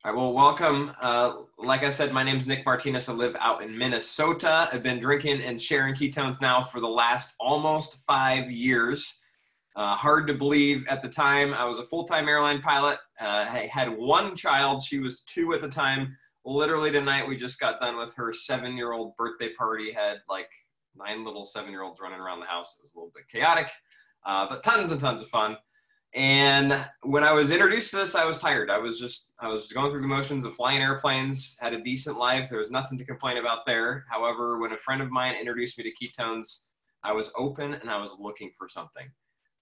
All right, well, welcome. Like I said, my name is Nick Martinez. I live out in Minnesota. I've been drinking and sharing ketones now for the last almost 5 years. Hard to believe at the time. I was a full-time airline pilot. I had one child. She was 2 at the time. Literally tonight, we just got done with her 7-year-old birthday party. Had like 9 little 7-year-olds running around the house. It was a little bit chaotic, but tons and tons of fun. And when I was introduced to this, I was tired. I was going through the motions of flying airplanes, had a decent life. There was nothing to complain about there. However, when a friend of mine introduced me to ketones, I was open and I was looking for something,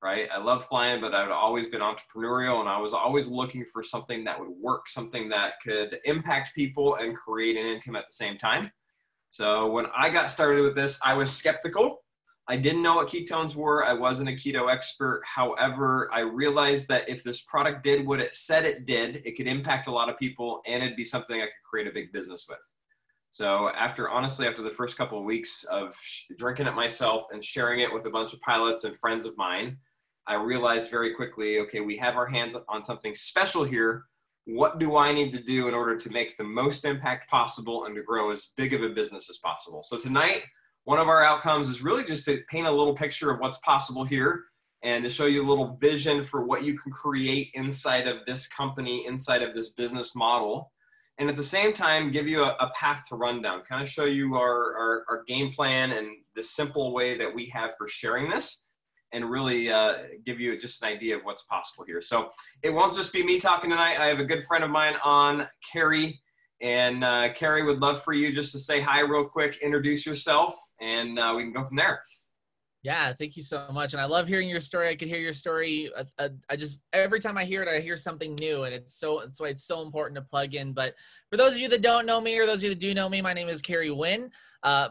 right? I love flying, but I'd always been entrepreneurial and I was always looking for something that would work, something that could impact people and create an income at the same time. So when I got started with this, I was skeptical. I didn't know what ketones were. I wasn't a keto expert. However, I realized that if this product did what it said it did, it could impact a lot of people and it'd be something I could create a big business with. So honestly, after the first couple of weeks of drinking it myself and sharing it with a bunch of pilots and friends of mine, I realized very quickly, okay, we have our hands on something special here. What do I need to do in order to make the most impact possible and to grow as big of a business as possible? So tonight, one of our outcomes is really just to paint a little picture of what's possible here and to show you a little vision for what you can create inside of this company, inside of this business model. And at the same time, give you a path to run down, kind of show you our game plan and the simple way that we have for sharing this and really give you just an idea of what's possible here. So it won't just be me talking tonight. I have a good friend of mine on, Carrie. And Carrie, would love for you just to say hi real quick, introduce yourself, and we can go from there. Yeah, thank you so much. And I love hearing your story. I could hear your story. I just, every time I hear it, I hear something new, and it's why it's so important to plug in. But for those of you that don't know me, or those of you that do know me, my name is Carrie Nguyen.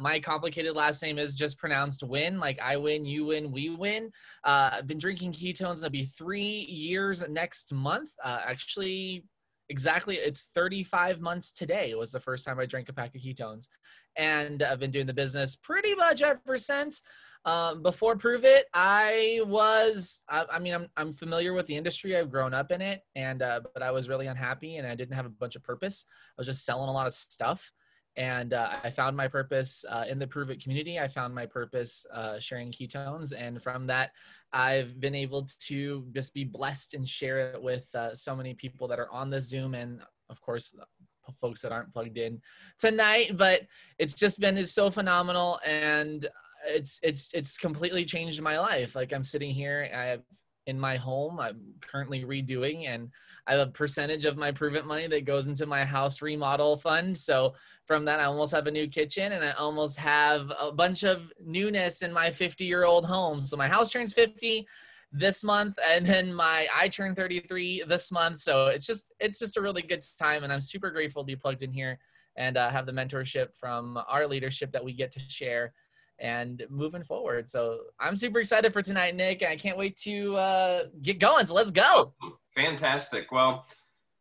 My complicated last name is just pronounced Win, like I win, you win, we win. I've been drinking ketones. It'll be 3 years next month. Actually, exactly, it's 35 months today was the first time I drank a pack of ketones. And I've been doing the business pretty much ever since. Before Pruvit, I'm familiar with the industry. I've grown up in it, and but I was really unhappy and I didn't have a bunch of purpose. I was just selling a lot of stuff. And I found my purpose in the Pruvit community. I found my purpose sharing ketones. And from that, I've been able to just be blessed and share it with so many people that are on the Zoom and, of course, folks that aren't plugged in tonight. But it's so phenomenal. And it's completely changed my life. Like, I'm sitting here, in my home, I'm currently redoing, and I have a percentage of my Pruvit money that goes into my house remodel fund. So from that, I almost have a new kitchen, and I almost have a bunch of newness in my 50-year-old home. So my house turns 50 this month, and then I turn 33 this month. So it's just a really good time, and I'm super grateful to be plugged in here and have the mentorship from our leadership that we get to share and moving forward. So I'm super excited for tonight, Nick. I can't wait to get going. So let's go. Fantastic. Well,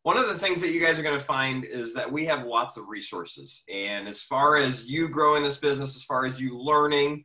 one of the things that you guys are going to find is that we have lots of resources. And as far as you growing this business, as far as you learning,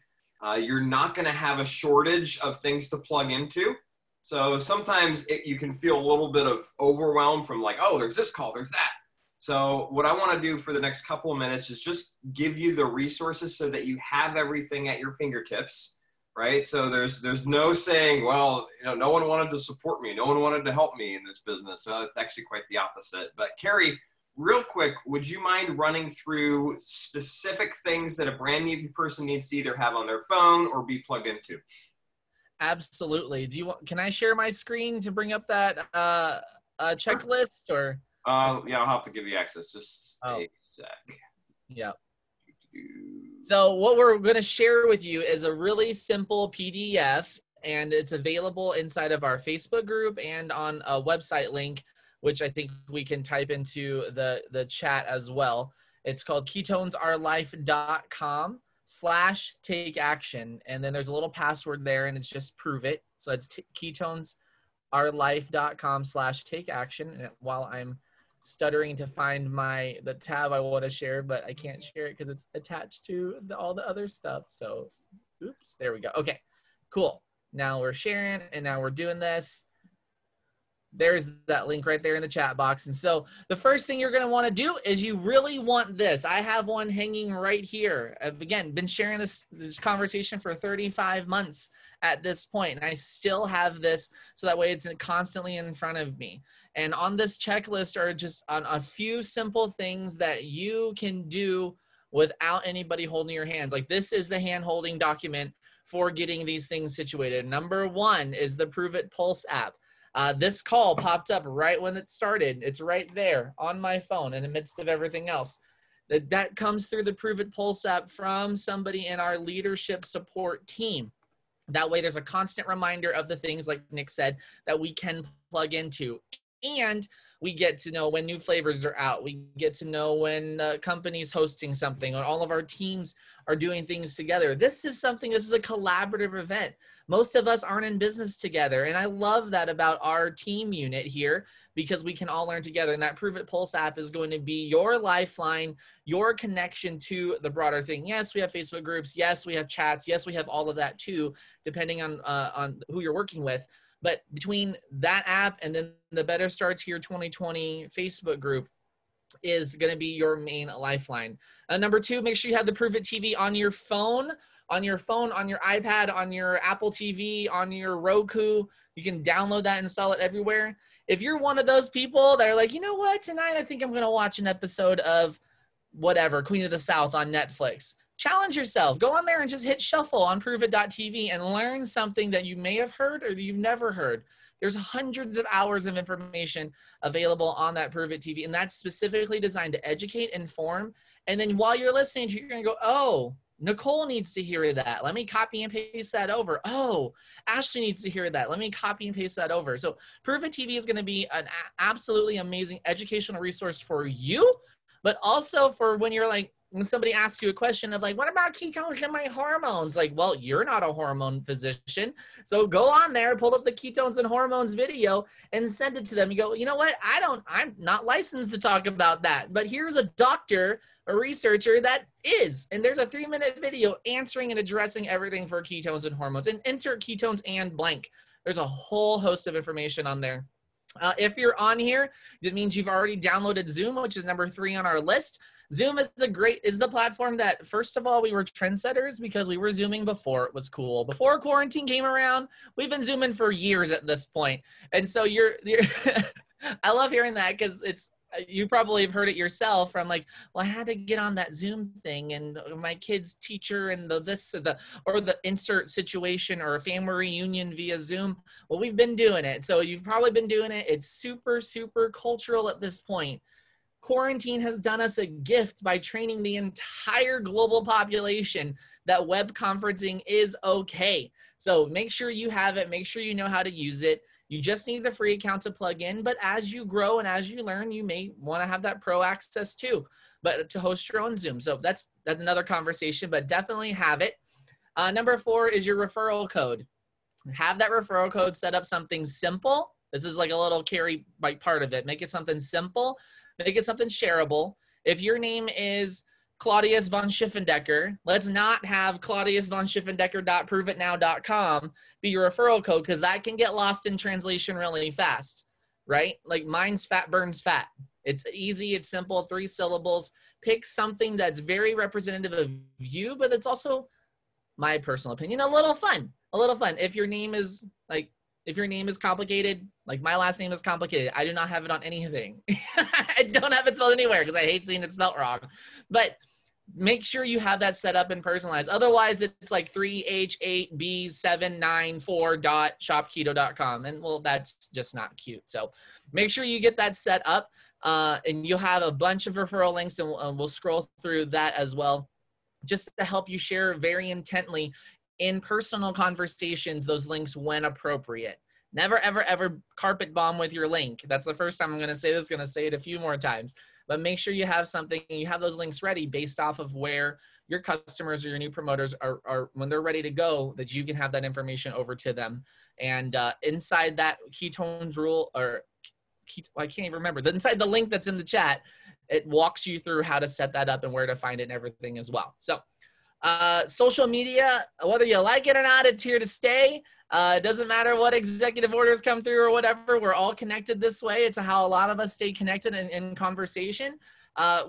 you're not going to have a shortage of things to plug into. So sometimes you can feel a little bit of overwhelm from like, oh, there's this call, there's that. So what I want to do for the next couple of minutes is just give you the resources so that you have everything at your fingertips, right? So there's no saying, well, no one wanted to support me. No one wanted to help me in this business. So it's actually quite the opposite. But Carrie, real quick, would you mind running through specific things that a brand new person needs to either have on their phone or be plugged into? Absolutely. Can I share my screen to bring up that checklist, or? Yeah, I'll have to give you access. Just a sec. Yeah. So what we're going to share with you is a really simple PDF, and it's available inside of our Facebook group and on a website link, which I think we can type into the chat as well. It's called ketonsarelife.com/take action. And then there's a little password there, and it's just Pruvit. So it's ketonsarelife.com/take action. And while I'm stuttering to find the tab I want to share, but I can't share it because it's attached to all the other stuff. So, oops, there we go. Okay, cool. Now we're sharing, and now we're doing this. There's that link right there in the chat box. And so the first thing you're going to want to do is you really want this. I have one hanging right here. I've, again, been sharing this conversation for 35 months at this point, and I still have this so that way it's constantly in front of me. And on this checklist are just on a few simple things that you can do without anybody holding your hands. Like, this is the hand-holding document for getting these things situated. Number one is the Pruvit Pulse app. This call popped up right when it started. It's right there on my phone in the midst of everything else. That comes through the Pruvit Pulse app from somebody in our leadership support team. That way there's a constant reminder of the things, like Nick said, that we can plug into. And we get to know when new flavors are out. We get to know when companies hosting something, or all of our teams are doing things together. This is a collaborative event. Most of us aren't in business together. And I love that about our team unit here, because we can all learn together. And that Pruvit Pulse app is going to be your lifeline, your connection to the broader thing. Yes, we have Facebook groups. Yes, we have chats. Yes, we have all of that too, depending on who you're working with. But between that app and then the Better Starts Here 2020 Facebook group is going to be your main lifeline. Number two, make sure you have the Pruvit TV on your phone, on your iPad, on your Apple TV, on your Roku. You can download that, install it everywhere. If you're one of those people that are like, you know what, tonight I think I'm going to watch an episode of whatever, Queen of the South on Netflix. Challenge yourself. Go on there and just hit shuffle on pruvit.tv and learn something that you may have heard or that you've never heard. There's hundreds of hours of information available on that Pruvit TV, and that's specifically designed to educate, inform, and then while you're listening to it, you're going to go, oh, Nicole needs to hear that. Let me copy and paste that over. Oh, Ashley needs to hear that. Let me copy and paste that over. So Pruvit TV is going to be an absolutely amazing educational resource for you, but also for when you're like, when somebody asks you a question of like, what about ketones and my hormones? Like, well, you're not a hormone physician. So go on there, pull up the ketones and hormones video and send it to them. You go, you know what? I'm not licensed to talk about that, but here's a doctor, a researcher that is, and there's a 3-minute video answering and addressing everything for ketones and hormones, and insert ketones and blank. There's a whole host of information on there. If you're on here, that means you've already downloaded Zoom, which is number 3 on our list. Zoom is the platform that, first of all, we were trendsetters because we were Zooming before it was cool. Before quarantine came around, we've been Zooming for years at this point. And so you're I love hearing that, because you probably have heard it yourself from like, well, I had to get on that Zoom thing, and my kid's teacher and the insert situation or a family reunion via Zoom. Well, we've been doing it. So you've probably been doing it. It's super, super cultural at this point. Quarantine has done us a gift by training the entire global population that web conferencing is okay. So make sure you have it. Make sure you know how to use it. You just need the free account to plug in, but as you grow and as you learn, you may want to have that pro access too, but to host your own Zoom. So that's another conversation, but definitely have it. Number 4 is your referral code. Have that referral code set up something simple. This is like a little Carrie part of it. Make it something simple. Make it something shareable. If your name is Claudius von Schiffendecker, let's not have claudiusvonschiffendecker.pruvitnow.com be your referral code, because that can get lost in translation really fast, right? Like mine's fat burns fat. It's easy, it's simple, 3 syllables. Pick something that's very representative of you, but it's also, my personal opinion, a little fun. If your name is complicated, like my last name is complicated, I do not have it on anything. I don't have it spelled anywhere because I hate seeing it spelled wrong. But make sure you have that set up and personalized. Otherwise, it's like 3h8b794.shopketo.com. And well, that's just not cute. So make sure you get that set up, and you'll have a bunch of referral links, and we'll scroll through that as well, just to help you share very intently in personal conversations those links when appropriate. Never, ever, ever carpet bomb with your link. That's the first time I'm going to say this, going to say it a few more times. But make sure you have something, you have those links ready based off of where your customers or your new promoters are when they're ready to go, that you can have that information over to them. And inside that ketones rule, or I can't even remember, inside the link that's in the chat, it walks you through how to set that up and where to find it and everything as well. So social media, whether you like it or not, it's here to stay. It doesn't matter what executive orders come through or whatever. We're all connected this way. It's how a lot of us stay connected in conversation.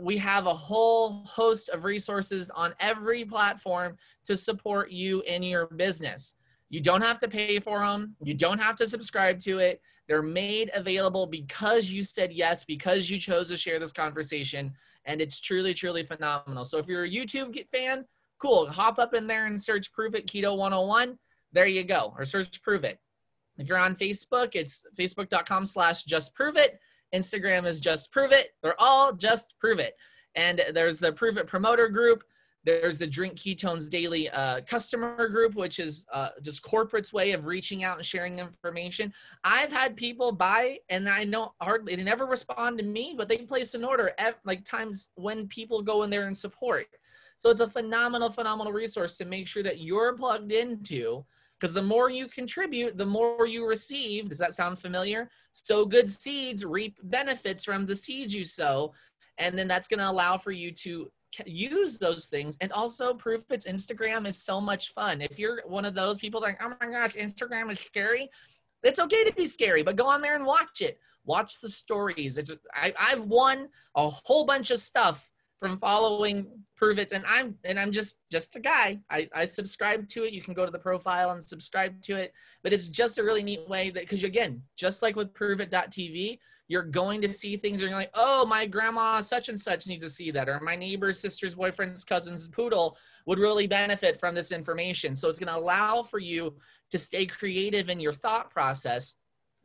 We have a whole host of resources on every platform to support you in your business. You don't have to pay for them. You don't have to subscribe to it. They're made available because you said yes, because you chose to share this conversation, and it's truly, truly phenomenal. So if you're a YouTube fan, cool, hop up in there and search Pruvit Keto 101. There you go, or search Pruvit. If you're on Facebook, it's facebook.com/justpruvit. Instagram is Just Pruvit. They're all Just Pruvit. And there's the Pruvit promoter group. There's the Drink Ketones Daily customer group, which is just corporate's way of reaching out and sharing information. I've had people buy, and I know hardly, they never respond to me, but they place an order at like times when people go in there and support. So it's a phenomenal, phenomenal resource to make sure that you're plugged into, because the more you contribute, the more you receive. Does that sound familiar? Sow good seeds, reap benefits from the seeds you sow. And then that's going to allow for you to use those things. And also, Pruvit's Instagram is so much fun. If you're one of those people like, oh my gosh, Instagram is scary, it's okay to be scary, but go on there and watch it. Watch the stories. I've won a whole bunch of stuff from following Pruvit, and I'm just a guy. I subscribe to it. You can go to the profile and subscribe to it, but it's just a really neat way that, because again, just like with Pruvit.tv, you're going to see things and you're like, oh, my grandma such and such needs to see that, or my neighbor's sister's boyfriend's cousin's poodle would really benefit from this information. So it's going to allow for you to stay creative in your thought process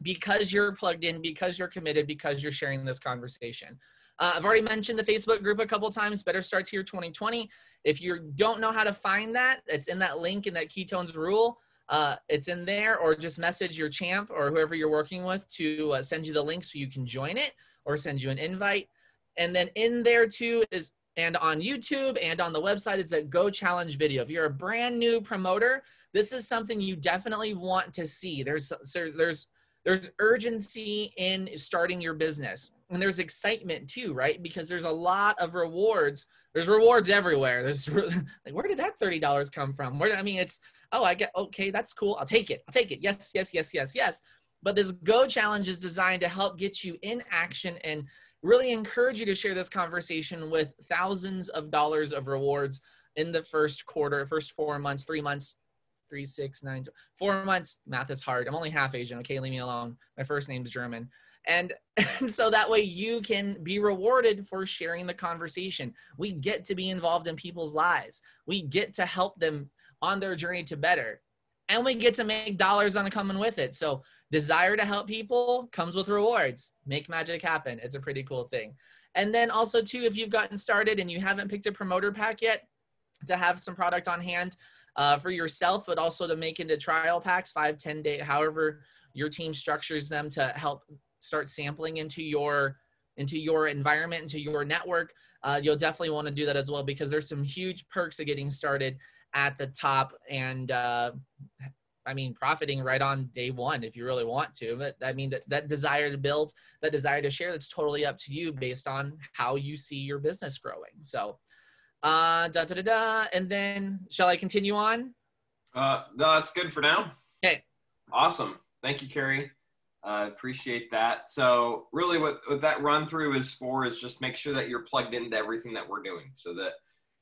because you're plugged in, because you're committed, because you're sharing this conversation. I've already mentioned the Facebook group a couple times, Better Starts Here 2020. If you don't know how to find that, it's in that link in that Ketones rule. It's in there, or just message your champ or whoever you're working with to send you the link so you can join it, or send you an invite. And then in there too is, and on YouTube and on the website, is that Go Challenge video. If you're a brand new promoter, this is something you definitely want to see. There's urgency in starting your business, and there's excitement too, right? Because there's a lot of rewards. There's rewards everywhere. There's like, where did that $30 come from? Where, I mean, it's, oh, I get, okay, that's cool. I'll take it. I'll take it. Yes, yes, yes, yes, yes. But this Go Challenge is designed to help get you in action and really encourage you to share this conversation with thousands of dollars of rewards in the first quarter, first 4 months, 3 months, 3, 6, 9, 4 months. Math is hard. I'm only half Asian. Okay, leave me alone. My first name's German. And so that way you can be rewarded for sharing the conversation. We get to be involved in people's lives. We get to help them on their journey to better. And we get to make dollars on coming with it. So desire to help people comes with rewards. Make magic happen. It's a pretty cool thing. And then also too, if you've gotten started and you haven't picked a promoter pack yet, to have some product on hand for yourself, but also to make into trial packs, 5, 10 day, however your team structures them, to help start sampling into your environment, into your network. You'll definitely want to do that as well, because there's some huge perks of getting started at the top, and I mean, profiting right on day one if you really want to. But I mean, that desire to build, that desire to share, that's totally up to you based on how you see your business growing. So and then shall I continue on? No, that's good for now. Okay. Awesome. Thank you, Carrie. Appreciate that. So really what that run through is for is just make sure that you're plugged into everything that we're doing, so that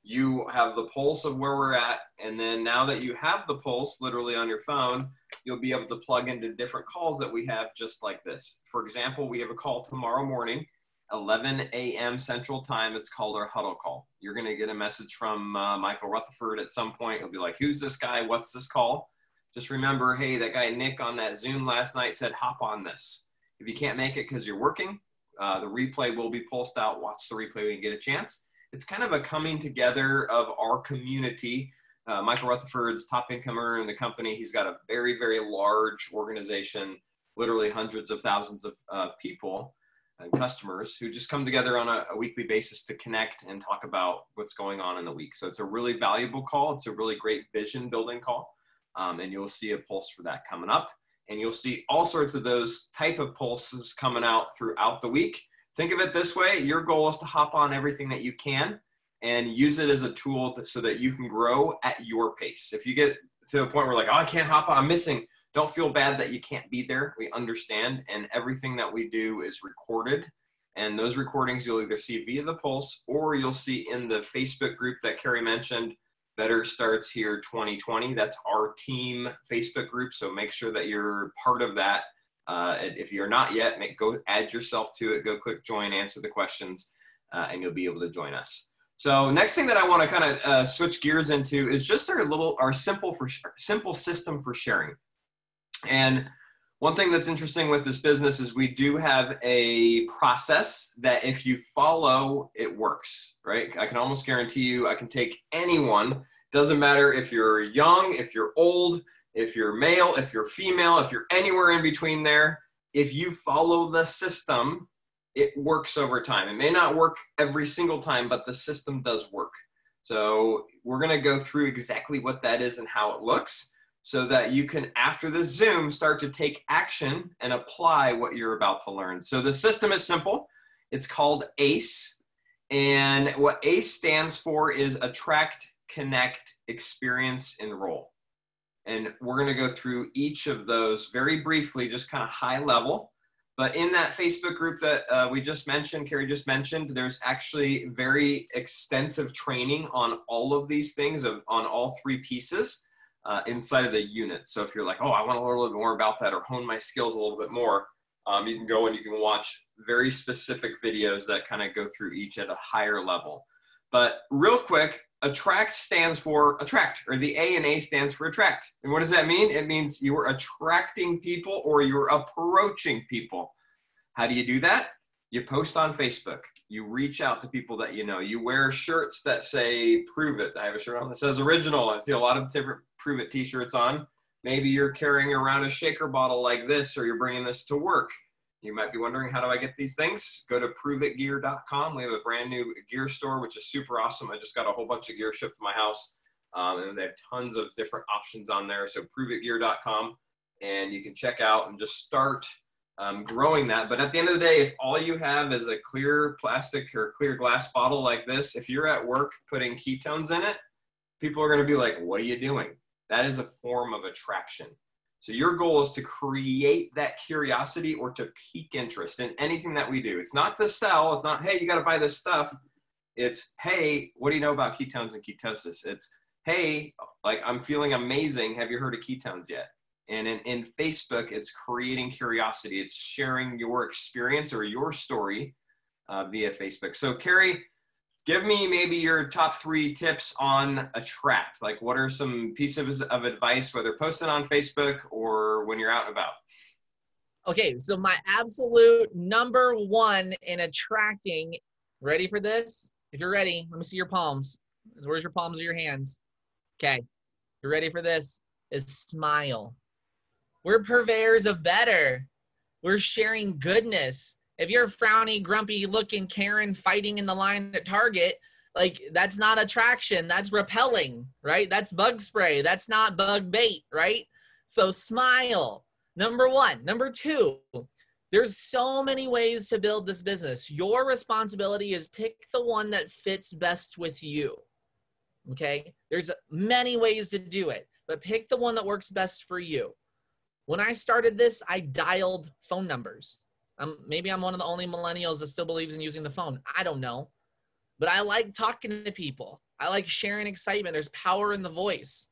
you have the pulse of where we're at. And then now that you have the pulse literally on your phone, you'll be able to plug into different calls that we have just like this. For example, we have a call tomorrow morning, 11 a.m. Central Time. It's called our huddle call. You're going to get a message from Michael Rutherford at some point. He'll be like, who's this guy? What's this call? Just remember, hey, that guy Nick on that Zoom last night said, hop on this. If you can't make it because you're working, the replay will be pulsed out. Watch the replay when you get a chance. It's kind of a coming together of our community. Michael Rutherford's top income earner in the company. He's got a very, very large organization, literally hundreds of thousands of people and customers who just come together on a weekly basis to connect and talk about what's going on in the week. So it's a really valuable call. It's a really great vision building call. And you'll see a pulse for that coming up. And you'll see all sorts of those type of pulses coming out throughout the week. Think of it this way. Your goal is to hop on everything that you can and use it as a tool so that you can grow at your pace. If you get to a point where like, oh, I can't hop on, I'm missing don't feel bad that you can't be there. We understand, and everything that we do is recorded. And those recordings you'll either see via the Pulse, or you'll see in the Facebook group that Carrie mentioned, Better Starts Here 2020. That's our team Facebook group, so make sure that you're part of that. If you're not yet, go add yourself to it. Go click join, answer the questions, and you'll be able to join us. So next thing that I want to kind of switch gears into is just our simple system for sharing. And one thing that's interesting with this business is we do have a process that if you follow, it works, right? I can almost guarantee you, I can take anyone, doesn't matter if you're young, if you're old, if you're male, if you're female, if you're anywhere in between there, if you follow the system, it works over time. It may not work every single time, but the system does work. So we're going to go through exactly what that is and how it looks, so that you can, after this Zoom, start to take action and apply what you're about to learn. So the system is simple. It's called ACE. And what ACE stands for is Attract, Connect, Experience, Enroll. And we're going to go through each of those very briefly, just kind of high level. But in that Facebook group that we just mentioned, Carrie just mentioned, there's actually very extensive training on all of these things, on all three pieces. Inside of the unit. So if you're like, oh, I want to learn a little bit more about that or hone my skills a little bit more, you can go and you can watch very specific videos that kind of go through each at a higher level. But real quick, attract stands for attract, or the A in A stands for attract. And what does that mean? It means you are attracting people or you're approaching people. How do you do that? You post on Facebook. You reach out to people that you know. You wear shirts that say Pruvit. I have a shirt on that says original. I see a lot of different Pruvit t-shirts on. Maybe you're carrying around a shaker bottle like this, or you're bringing this to work. You might be wondering, how do I get these things? Go to pruvitgear.com. We have a brand new gear store, which is super awesome. I just got a whole bunch of gear shipped to my house, and they have tons of different options on there. So pruvitgear.com, and you can check out and just start growing that. But at the end of the day, if all you have is a clear plastic or clear glass bottle like this, if you're at work putting ketones in it, people are going to be like, what are you doing? That is a form of attraction. So your goal is to create that curiosity or to pique interest in anything that we do. It's not to sell. It's not, hey, you got to buy this stuff. It's, hey, what do you know about ketones and ketosis? It's, hey, like, I'm feeling amazing. Have you heard of ketones yet? And in Facebook, it's creating curiosity. It's sharing your experience or your story via Facebook. So Carrie, give me maybe your top 3 tips on attract. Like, what are some pieces of advice, whether posted on Facebook or when you're out and about? Okay, so my absolute number 1 in attracting, ready for this? If you're ready, let me see your palms. Where's your palms of your hands? Okay, you're ready for this? Is smile. We're purveyors of better. We're sharing goodness. If you're frowny, grumpy looking Karen fighting in the line at Target, like, that's not attraction, that's repelling, right? That's bug spray. That's not bug bait, right? So smile, number 1. Number 2, there's so many ways to build this business. Your responsibility is pick the one that fits best with you, okay? There's many ways to do it, but pick the one that works best for you. When I started this, I dialed phone numbers. Maybe I'm one of the only millennials that still believes in using the phone. I don't know. But I like talking to people. I like sharing excitement. There's power in the voice.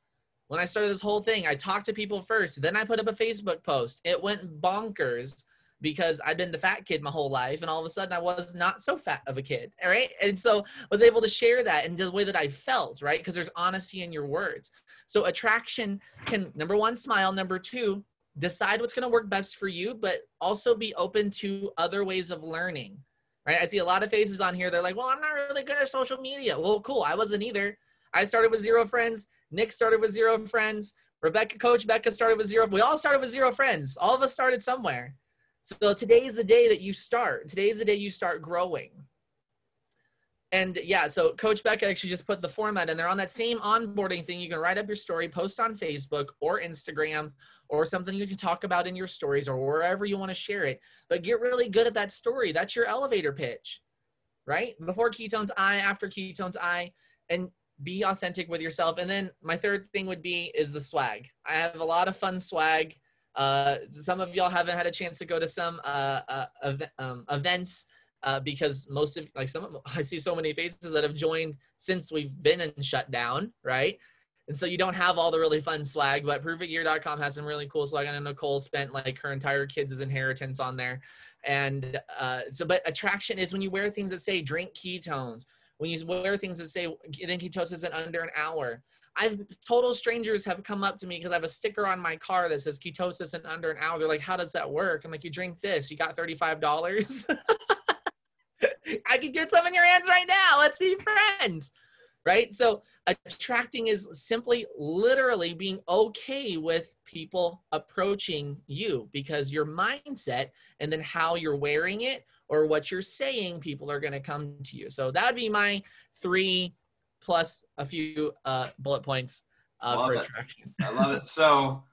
When I started this whole thing, I talked to people first. Then I put up a Facebook post. It went bonkers because I've been the fat kid my whole life. And all of a sudden, I was not so fat of a kid. All right. And so I was able to share that in the way that I felt, right? Because there's honesty in your words. So attraction can, number 1, smile. Number 2, decide what's going to work best for you, but also be open to other ways of learning, right? I see a lot of faces on here. They're like, well, I'm not really good at social media. Well, cool. I wasn't either. I started with 0 friends. Nick started with 0 friends. Coach Becca started with 0. We all started with 0 friends. All of us started somewhere. So today is the day that you start. Today is the day you start growing. And yeah, so Coach Becca actually just put the format in there. On that same onboarding thing, you can write up your story, post on Facebook or Instagram, or something you can talk about in your stories or wherever you want to share it. But get really good at that story. That's your elevator pitch, right? Before ketones, I, after ketones, I, and be authentic with yourself. And then my third thing would be is the swag. I have a lot of fun swag. Some of y'all haven't had a chance to go to some events because most of, like I see so many faces that have joined since we've been in shutdown, right? And so you don't have all the really fun swag, but pruvitgear.com has some really cool swag. I know Nicole spent like her entire kids' inheritance on there. And but attraction is when you wear things that say drink ketones, when you wear things that say getting ketosis in under an hour. Total strangers have come up to me because I have a sticker on my car that says ketosis in under an hour. They're like, how does that work? I'm like, you drink this, you got $35. I could get some in your hands right now. Let's be friends. Right? So attracting is simply literally being okay with people approaching you because your mindset and then how you're wearing it or what you're saying, people are going to come to you. So that would be my 3 plus a few bullet points for attraction. I love it. So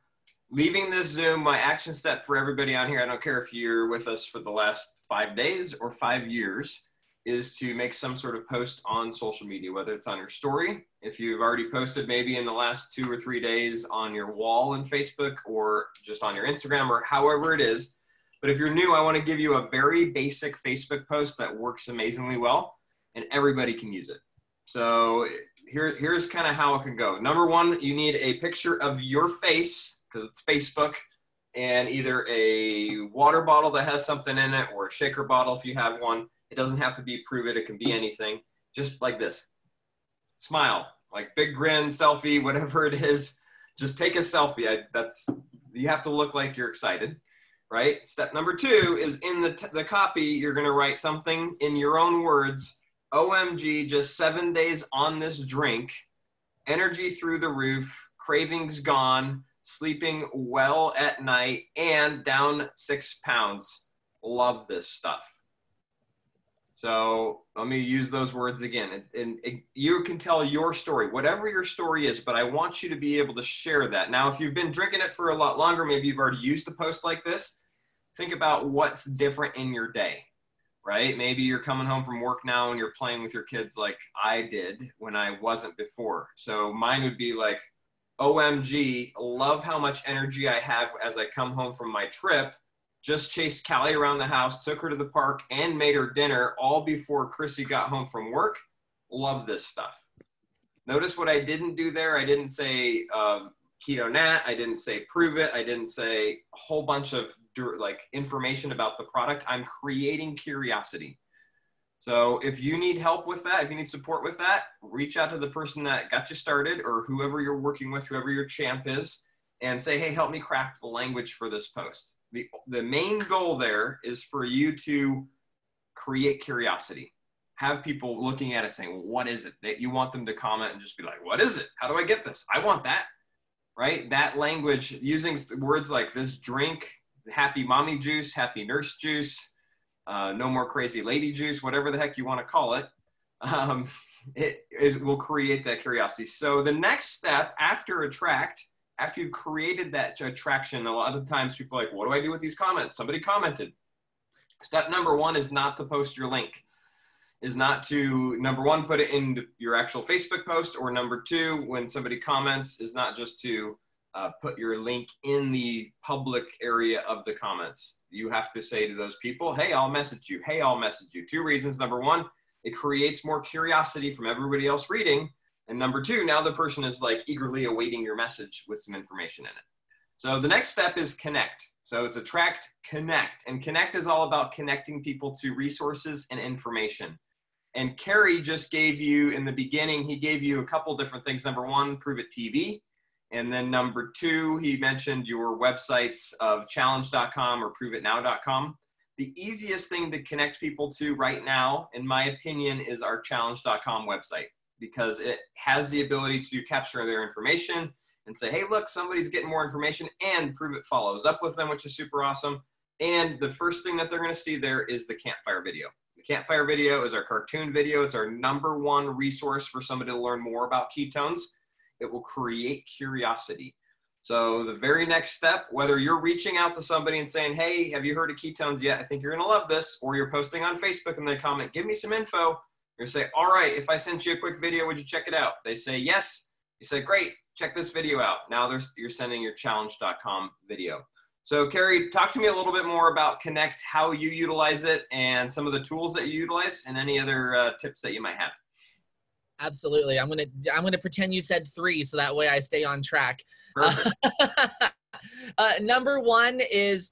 leaving this Zoom, my action step for everybody on here, I don't care if you're with us for the last 5 days or 5 years, is to make some sort of post on social media, whether it's on your story, if you've already posted maybe in the last 2 or 3 days on your wall in Facebook or just on your Instagram or however it is. But if you're new, I want to give you a very basic Facebook post that works amazingly well and everybody can use it. So here's kind of how it can go. Number one, you need a picture of your face because it's Facebook and either a water bottle that has something in it or a shaker bottle if you have one. It doesn't have to be Pruvit. It can be anything. Just like this. Smile. Like big grin, selfie, whatever it is. Just take a selfie. You have to look like you're excited, right? Step number 2 is in the copy, you're going to write something in your own words. OMG, just 7 days on this drink. Energy through the roof. Cravings gone. Sleeping well at night. And down 6 pounds. Love this stuff. So let me use those words again. And you can tell your story, whatever your story is, but I want you to be able to share that. Now, if you've been drinking it for a lot longer, maybe you've already used a post like this, think about what's different in your day, right? Maybe you're coming home from work now and you're playing with your kids like I did when I wasn't before. So mine would be like, OMG, love how much energy I have as I come home from my trip. Just chased Callie around the house, took her to the park, and made her dinner all before Chrissy got home from work. Love this stuff. Notice what I didn't do there. I didn't say Keto Nat. I didn't say Pruvit. I didn't say a whole bunch of like information about the product. I'm creating curiosity. So if you need help with that, if you need support with that, reach out to the person that got you started or whoever you're working with, whoever your champ is, and say, hey, help me craft the language for this post. The main goal there is for you to create curiosity. Have people looking at it saying, well, what is it? That you want them to comment and just be like, what is it? How do I get this? I want that, right? That language, using words like this drink, happy mommy juice, happy nurse juice, no more crazy lady juice, whatever the heck you want to call it, will create that curiosity. So the next step after attract, after you've created that attraction, a lot of times people are like, what do I do with these comments? Somebody commented. Step number 1 is not to post your link. Is not to, number 1, put it in your actual Facebook post, or number 2, when somebody comments, is not just to put your link in the public area of the comments. You have to say to those people, hey, I'll message you. Hey, I'll message you. 2 reasons. Number 1, it creates more curiosity from everybody else reading. And number 2, now the person is like eagerly awaiting your message with some information in it. So the next step is connect. So it's attract, connect. And connect is all about connecting people to resources and information. And Carrie just gave you, in the beginning, he gave you a couple different things. Number 1, Pruvit TV. And then number 2, he mentioned your websites of challenge.com or pruvitnow.com. The easiest thing to connect people to right now, in my opinion, is our challenge.com website, because it has the ability to capture their information and say, hey, look, somebody's getting more information, and Pruvit follows up with them, which is super awesome. And the first thing that they're going to see there is the campfire video. The campfire video is our cartoon video. It's our number 1 resource for somebody to learn more about ketones. It will create curiosity. So the very next step, whether you're reaching out to somebody and saying, hey, have you heard of ketones yet? I think you're going to love this. Or you're posting on Facebook and they comment, give me some info. You say, all right, if I sent you a quick video, would you check it out? They say, yes. You say, great, check this video out. Now you're sending your challenge.com video. So Carrie, talk to me a little bit more about Connect, how you utilize it, and some of the tools that you utilize, and any other tips that you might have. Absolutely. I'm gonna pretend you said 3, so that way I stay on track. Perfect. Number 1 is,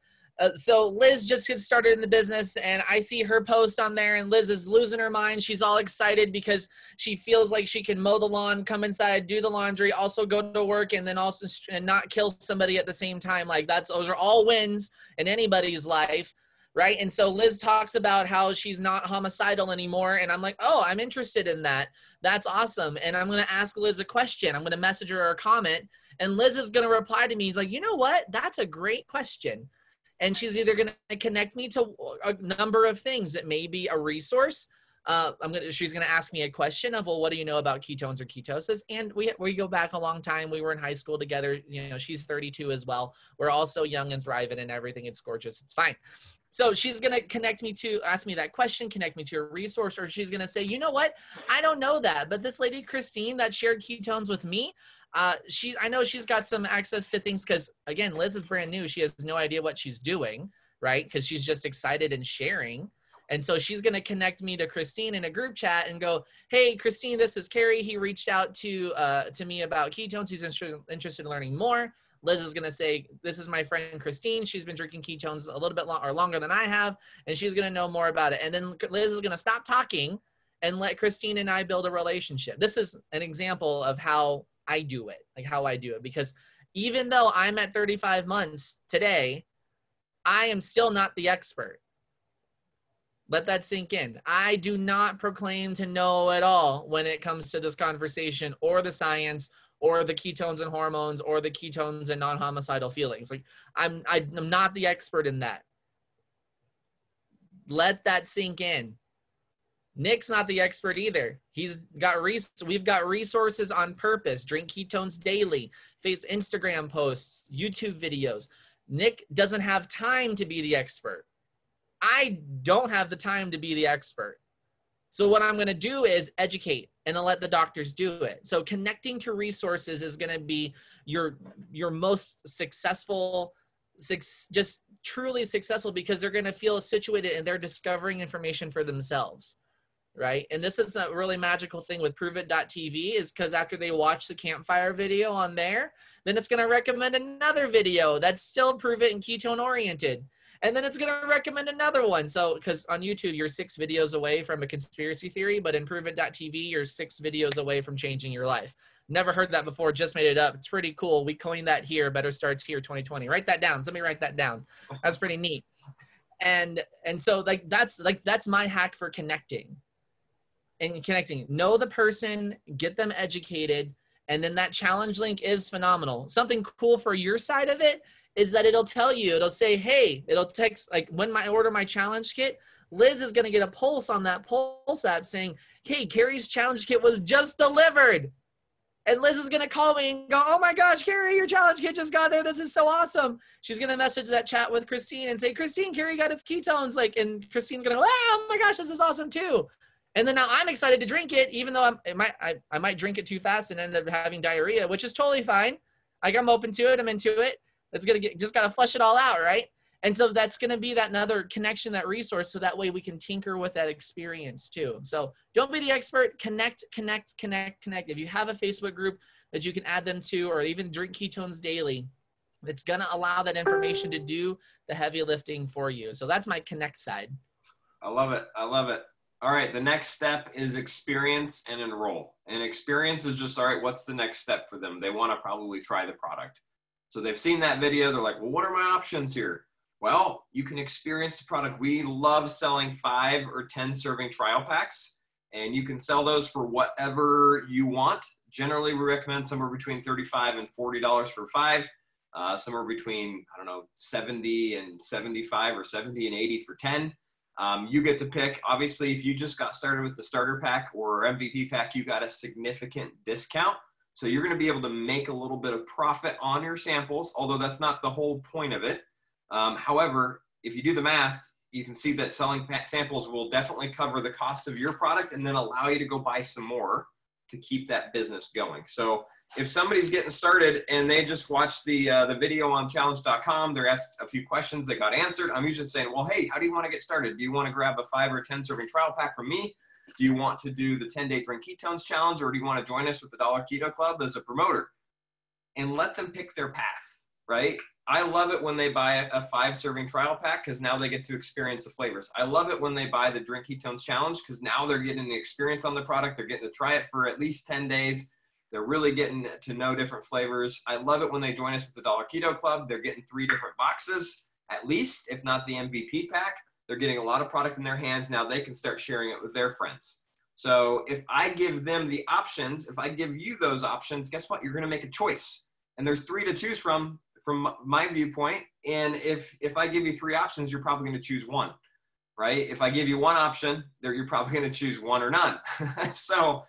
so Liz just gets started in the business, and I see her post on there, and Liz is losing her mind. She's all excited because she feels like she can mow the lawn, come inside, do the laundry, also go to work, and then also and not kill somebody at the same time. Like those are all wins in anybody's life. Right. And so Liz talks about how she's not homicidal anymore. And I'm like, oh, I'm interested in that. That's awesome. And I'm going to ask Liz a question. I'm going to message her a comment. And Liz is going to reply to me. He's like, you know what? That's a great question. And she's either going to connect me to a number of things. It may be a resource. She's going to ask me a question of, well, what do you know about ketones or ketosis? And we go back a long time. We were in high school together. You know, she's 32 as well. We're also young and thriving and everything. It's gorgeous. It's fine. So she's going to ask me that question, connect me to a resource, or she's going to say, you know what? I don't know that, but this lady, Christine, that shared ketones with me, I know she's got some access to things because, again, Liz is brand new. She has no idea what she's doing, right? Because she's just excited and sharing. And so she's going to connect me to Christine in a group chat and go, hey, Christine, this is Carrie. He reached out to me about ketones. He's interested in learning more. Liz is going to say, this is my friend Christine. She's been drinking ketones a little bit longer than I have, and she's going to know more about it. And then Liz is going to stop talking and let Christine and I build a relationship. This is an example of how I do it, because even though I'm at 35 months today, I am still not the expert. Let that sink in. I do not proclaim to know it all when it comes to this conversation or the science or the ketones and hormones or the ketones and non-homicidal feelings. Like I'm not the expert in that. Let that sink in. Nick's not the expert either. We've got resources on purpose. Drink ketones daily, Instagram posts, YouTube videos. Nick doesn't have time to be the expert. I don't have the time to be the expert. So what I'm going to do is educate and then let the doctors do it. So connecting to resources is going to be your most successful, just truly successful, because they're going to feel situated and they're discovering information for themselves. Right. And this is a really magical thing with Pruvit.tv is because after they watch the campfire video on there, then it's going to recommend another video that's still Pruvit and ketone oriented. And then it's going to recommend another one. So, because on YouTube, you're 6 videos away from a conspiracy theory, but in Pruvit.tv, you're 6 videos away from changing your life. Never heard that before, just made it up. It's pretty cool. We coined that here, Better Starts Here 2020. Write that down. Somebody write that down. That's pretty neat. And so that's my hack for connecting. And connecting. Know the person, get them educated, and then that challenge link is phenomenal. Something cool for your side of it is that it'll tell you, it'll say, hey, it'll text, like when I order my challenge kit, Liz is going to get a pulse on that pulse app saying, hey, Carrie's challenge kit was just delivered. And Liz is going to call me and go, oh my gosh, Carrie, your challenge kit just got there. This is so awesome. She's going to message that chat with Christine and say, Christine, Carrie got his ketones. And Christine's going to go, oh my gosh, this is awesome too. And then now I'm excited to drink it, even though I might drink it too fast and end up having diarrhea, which is totally fine. Like I'm open to it. I'm into it. It's just got to flush it all out, right? And so that's going to be that another connection, that resource, so that way we can tinker with that experience too. So don't be the expert. Connect. If you have a Facebook group that you can add them to, or even Drink Ketones Daily, it's going to allow that information to do the heavy lifting for you. So that's my connect side. I love it. All right, the next step is experience and enroll. And experience is just, all right, what's the next step for them? They want to probably try the product. So they've seen that video. They're like, well, what are my options here? Well, you can experience the product. We love selling 5 or 10 serving trial packs, and you can sell those for whatever you want. Generally, we recommend somewhere between $35 and $40 for 5, somewhere between, I don't know, 70 and 75 or 70 and 80 for 10. You get to pick. Obviously, if you just got started with the starter pack or MVP pack, you got a significant discount. So you're going to be able to make a little bit of profit on your samples, although that's not the whole point of it. However, if you do the math, you can see that selling samples will definitely cover the cost of your product and then allow you to go buy some more. to keep that business going. So if somebody's getting started and they just watched the video on challenge.com, they're asked a few questions that got answered, I'm usually saying, well, hey, how do you want to get started? Do you want to grab a 5 or 10 serving trial pack from me? Do you want to do the 10-day drink ketones challenge, or do you want to join us with the Dollar Keto Club as a promoter? And let them pick their path, right? I love it when they buy a 5 serving trial pack because now they get to experience the flavors. I love it when they buy the Drink Ketones Challenge because now they're getting the experience on the product. They're getting to try it for at least 10 days. They're really getting to know different flavors. I love it when they join us with the Dollar Keto Club. They're getting 3 different boxes, at least, if not the MVP pack. They're getting a lot of product in their hands. Now they can start sharing it with their friends. So if I give them the options, if I give you those options, guess what? You're going to make a choice. And there's 3 to choose from my viewpoint. And if I give you 3 options, you're probably going to choose 1, right? If I give you 1 option, you're probably going to choose 1 or none. So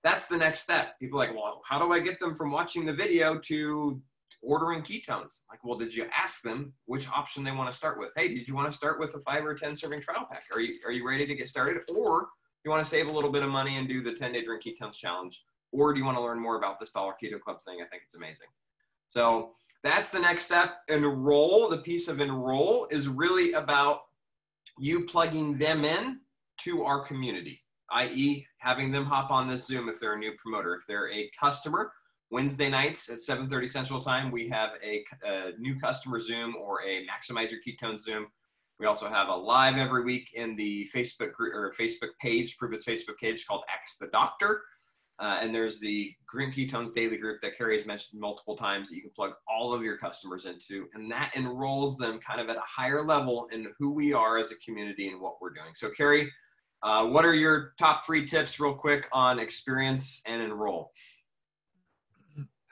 that's the next step. People are like, well, how do I get them from watching the video to ordering ketones? Like, well, did you ask them which option they want to start with? Hey, did you want to start with a 5 or 10 serving trial pack? Are you ready to get started? Or you want to save a little bit of money and do the 10-day drink ketones challenge? Or do you want to learn more about this Dollar Keto Club thing? I think it's amazing. So that's the next step. Enroll, the piece of Enroll is really about you plugging them in to our community, i.e. having them hop on this Zoom if they're a new promoter. If they're a customer, Wednesday nights at 7:30 Central Time, we have a new customer Zoom or a Maximize Your Ketones Zoom. We also have a live every week in the Facebook group or Facebook page, Pruvit's Facebook page called Ask the Doctor. And there's the Green Ketones Daily Group that Carrie has mentioned multiple times that you can plug all of your customers into. And that enrolls them kind of at a higher level in who we are as a community and what we're doing. So Carrie, what are your top 3 tips real quick on experience and enroll?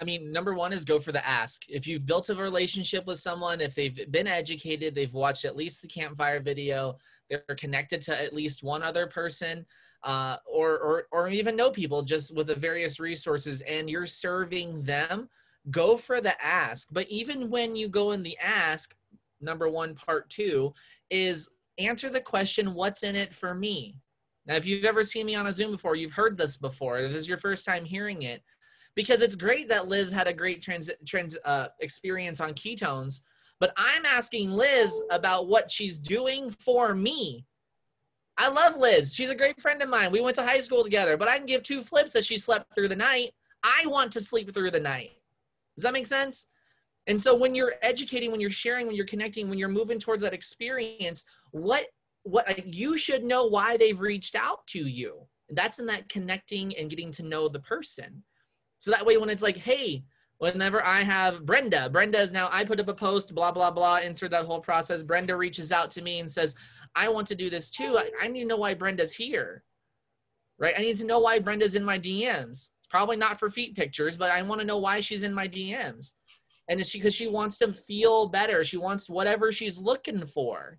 I mean, number 1 is go for the ask. If you've built a relationship with someone, if they've been educated, they've watched at least the campfire video, they're connected to at least one other person, or even know people just with the various resources, and you're serving them, go for the ask. But even when you go in the ask, number 1, part 2 is answer the question, what's in it for me? Now, if you've ever seen me on a Zoom before, you've heard this before. If this is your first time hearing it, because it's great that Liz had a great experience on ketones, but I'm asking Liz about what she's doing for me. I love Liz. She's a great friend of mine. We went to high school together, but I can give 2 flips that she slept through the night. I want to sleep through the night. Does that make sense? And so when you're educating, when you're sharing, when you're connecting, when you're moving towards that experience, what you should know why they've reached out to you. That's in that connecting and getting to know the person. So that way, when it's like, hey, whenever I have Brenda's now, I put up a post, blah, blah, blah, insert that whole process. Brenda reaches out to me and says, I want to do this too. I need to know why Brenda's here, right? I need to know why Brenda's in my DMs. It's probably not for feet pictures, but I want to know why she's in my DMs. And it's because she wants to feel better. She wants whatever she's looking for.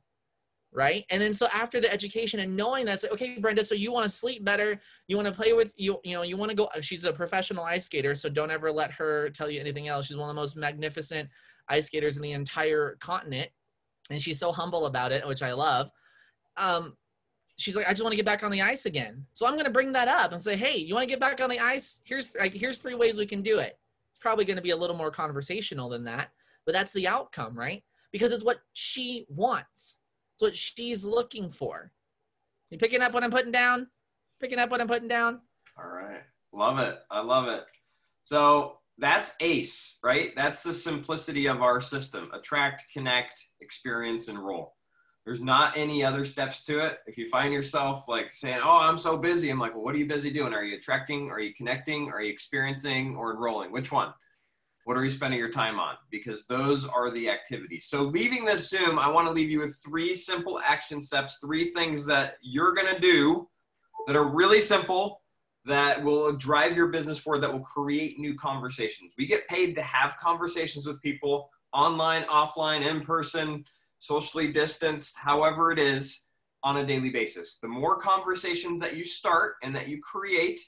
Right. And then so after the education and knowing that's like, okay, Brenda, so you want to sleep better. You want to play with you want to go. She's a professional ice skater. So don't ever let her tell you anything else. She's one of the most magnificent ice skaters in the entire continent. And she's so humble about it, which I love. She's like, I just want to get back on the ice again. So I'm going to bring that up and say, hey, you want to get back on the ice? Here's 3 ways we can do it. It's probably going to be a little more conversational than that, but that's the outcome, right? Because it's what she wants. What she's looking for. You picking up what I'm putting down? Picking up what I'm putting down? All right. Love it. I love it. So that's ACE, right? That's the simplicity of our system. Attract, connect, experience, enroll. There's not any other steps to it. If you find yourself like saying, oh, I'm so busy. I'm like, well, what are you busy doing? Are you attracting? Are you connecting? Are you experiencing or enrolling? Which one? What are you spending your time on? Because those are the activities. So leaving this Zoom, I want to leave you with 3 simple action steps, 3 things that you're going to do that are really simple, that will drive your business forward, that will create new conversations. We get paid to have conversations with people online, offline, in person, socially distanced, however it is, on a daily basis. The more conversations that you start and that you create,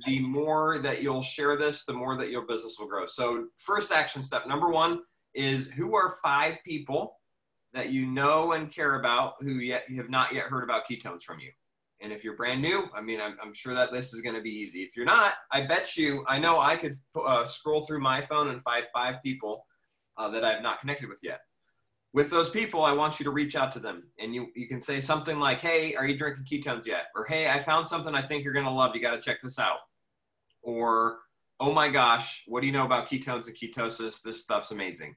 the more that you'll share this, the more that your business will grow. So first action step, number 1 is who are 5 people that you know and care about who you have not yet heard about ketones from you. And if you're brand new, I mean, I'm sure that list is going to be easy. If you're not, I bet you, I know I could scroll through my phone and find 5 people that I've not connected with yet. With those people, I want you to reach out to them. And you can say something like, hey, are you drinking ketones yet? Or, hey, I found something I think you're going to love. You got to check this out. Or, oh my gosh, what do you know about ketones and ketosis? This stuff's amazing.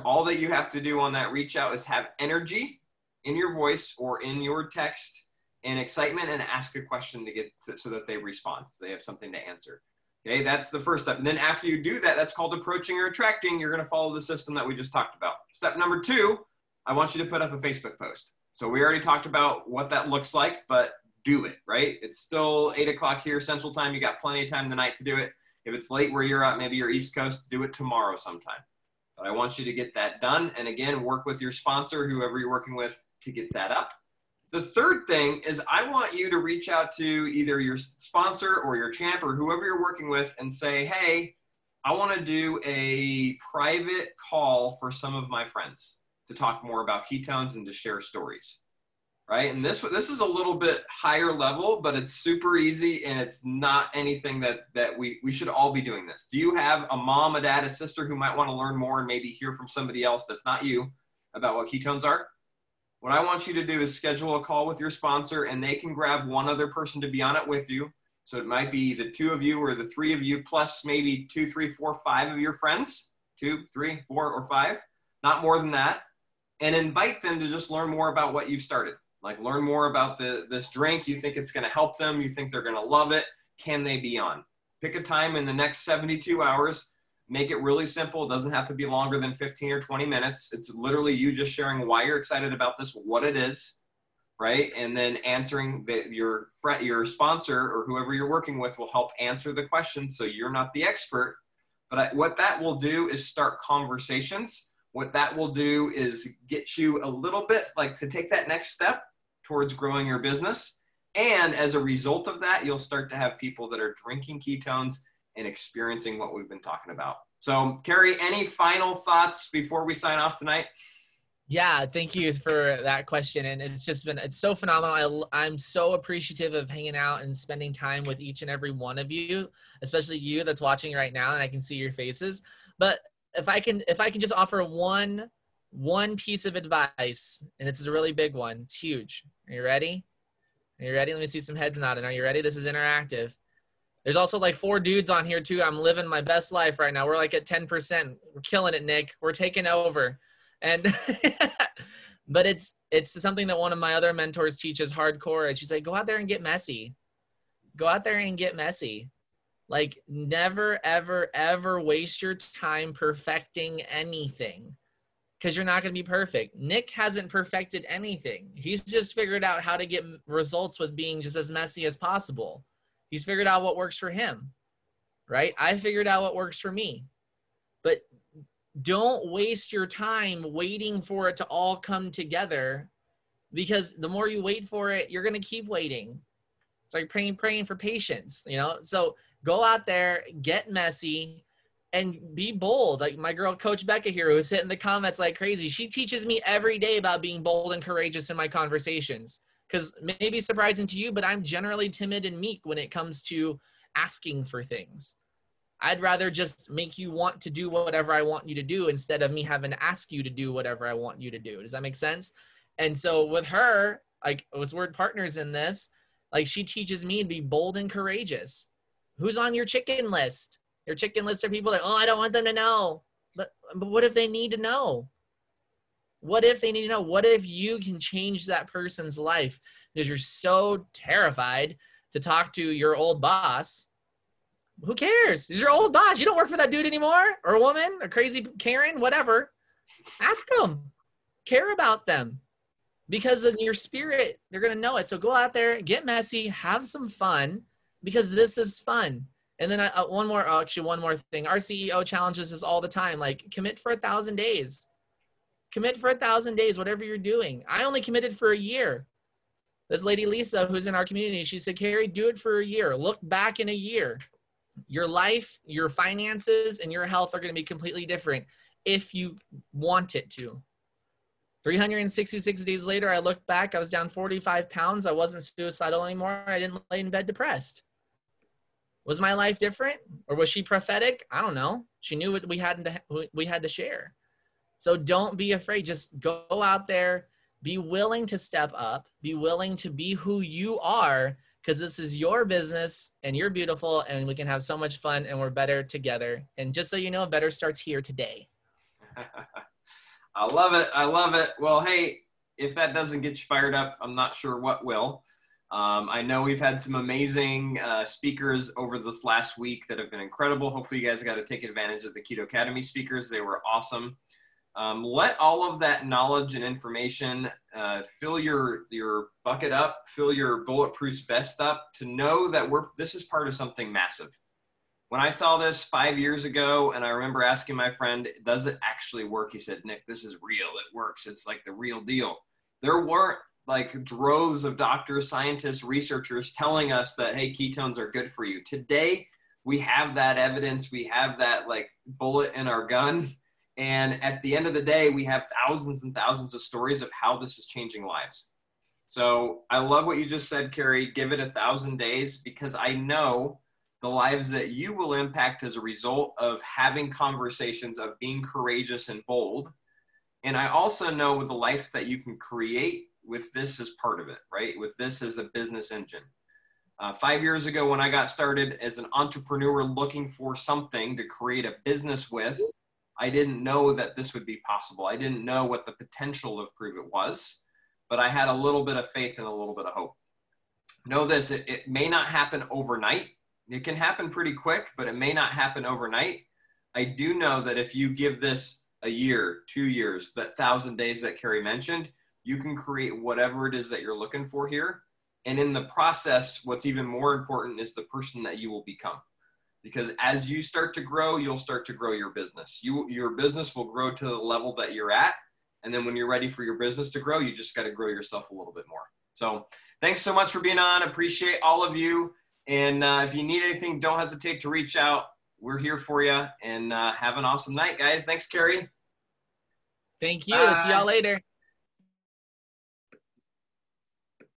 All that you have to do on that reach out is have energy in your voice or in your text and excitement, and ask a question to get to, so that they respond, so they have something to answer. Okay, that's the first step. And then after you do that, that's called approaching or attracting. You're going to follow the system that we just talked about. Step number 2, I want you to put up a Facebook post. So we already talked about what that looks like, but do it, right? It's still 8 o'clock here Central Time. You got plenty of time tonight to do it. If it's late where you're at, maybe you're East Coast, do it tomorrow sometime. But I want you to get that done. And again, work with your sponsor, whoever you're working with, to get that up. The third thing is I want you to reach out to either your sponsor or your champ or whoever you're working with and say, hey, I want to do a private call for some of my friends to talk more about ketones and to share stories, right? And this is a little bit higher level, but it's super easy, and it's not anything that we should all be doing this. Do you have a mom, a dad, a sister who might want to learn more and maybe hear from somebody else that's not you about what ketones are? What I want you to do is schedule a call with your sponsor, and they can grab one other person to be on it with you. So it might be the 2 of you or the 3 of you, plus maybe 2, 3, 4, 5 of your friends, 2, 3, 4, or 5, not more than that. And invite them to just learn more about what you've started. Like learn more about this drink. You think it's going to help them. You think they're going to love it. Can they be on? Pick a time in the next 72 hours. Make it really simple. It doesn't have to be longer than 15 or 20 minutes. It's literally you just sharing why you're excited about this, what it is, right? And then answering your sponsor or whoever you're working with will help answer the questions, so you're not the expert. But what that will do is start conversations. What that will do is get you a little bit like to take that next step towards growing your business. And as a result of that, you'll start to have people that are drinking ketones and experiencing what we've been talking about. So, Carrie, any final thoughts before we sign off tonight? Yeah, thank you for that question. And it's so phenomenal. I'm so appreciative of hanging out and spending time with each and every one of you, especially you that's watching right now, and I can see your faces. But if I can just offer one piece of advice, and it's a really big one, it's huge. Are you ready? Are you ready? Let me see some heads nodding. Are you ready? This is interactive. There's also like 4 dudes on here too. I'm living my best life right now. We're like at 10%. We're killing it, Nick. We're taking over. And but it's something that one of my other mentors teaches hardcore. And she's like, go out there and get messy. Go out there and get messy. Like never, ever, ever waste your time perfecting anything, because you're not going to be perfect. Nick hasn't perfected anything. He's just figured out how to get results with being just as messy as possible. He's figured out what works for him, right? I figured out what works for me. But don't waste your time waiting for it to all come together, because the more you wait for it, you're going to keep waiting. It's like praying for patience, you know? So go out there, get messy, and be bold. Like my girl, Coach Becca here, who's hitting the comments like crazy. She teaches me every day about being bold and courageous in my conversations. Because maybe surprising to you, but I'm generally timid and meek when it comes to asking for things. I'd rather just make you want to do whatever I want you to do instead of me having to ask you to do whatever I want you to do. Does that make sense? And so with her, like, we're partners in this, like she teaches me to be bold and courageous. Who's on your chicken list? Your chicken list are people that, oh, I don't want them to know. But what if they need to know? What if they need to know? What if you can change that person's life because you're so terrified to talk to your old boss? Who cares? He's your old boss. You don't work for that dude anymore, or a woman, or crazy Karen, whatever. Ask them. Care about them. Because in your spirit, they're going to know it. So go out there, get messy, have some fun, because this is fun. And then one more thing. Our CEO challenges us all the time. Like, commit for 1,000 days. Commit for 1,000 days, whatever you're doing. I only committed for a year. This lady, Lisa, who's in our community, she said, Carrie, do it for a year. Look back in a year. Your life, your finances, and your health are going to be completely different if you want it to. 366 days later, I looked back, I was down 45 pounds. I wasn't suicidal anymore. I didn't lay in bed depressed. Was my life different, or was she prophetic? I don't know. She knew what we had to share. So don't be afraid. Just go out there, be willing to step up, be willing to be who you are, because this is your business and you're beautiful and we can have so much fun and we're better together. And just so you know, better starts here today. I love it. I love it. Well, hey, if that doesn't get you fired up, I'm not sure what will. I know we've had some amazing speakers over this last week that have been incredible. Hopefully you guys got to take advantage of the Keto Academy speakers. They were awesome. Let all of that knowledge and information fill your bucket up, fill your bulletproof vest up to know that this is part of something massive. When I saw this 5 years ago, and I remember asking my friend, does it actually work? He said, Nick, this is real. It works. It's like the real deal. There weren't like droves of doctors, scientists, researchers telling us that, hey, ketones are good for you. Today, we have that evidence. We have that like bullet in our gun. And at the end of the day, we have thousands and thousands of stories of how this is changing lives. So I love what you just said, Carrie. Give it 1,000 days, because I know the lives that you will impact as a result of having conversations, of being courageous and bold. And I also know with the life that you can create with this as part of it, right? With this as a business engine. 5 years ago, when I got started as an entrepreneur looking for something to create a business with, I didn't know that this would be possible. I didn't know what the potential of Pruvit was, but I had a little bit of faith and a little bit of hope. Know this, it may not happen overnight. It can happen pretty quick, but it may not happen overnight. I do know that if you give this a year, 2 years, that 1,000 days that Carrie mentioned, you can create whatever it is that you're looking for here. And in the process, what's even more important is the person that you will become. Because as you start to grow, you'll start to grow your business. Your business will grow to the level that you're at. And then when you're ready for your business to grow, you just got to grow yourself a little bit more. So thanks so much for being on. Appreciate all of you. And if you need anything, don't hesitate to reach out. We're here for you. And have an awesome night, guys. Thanks, Carrie. Thank you. Bye. See y'all later.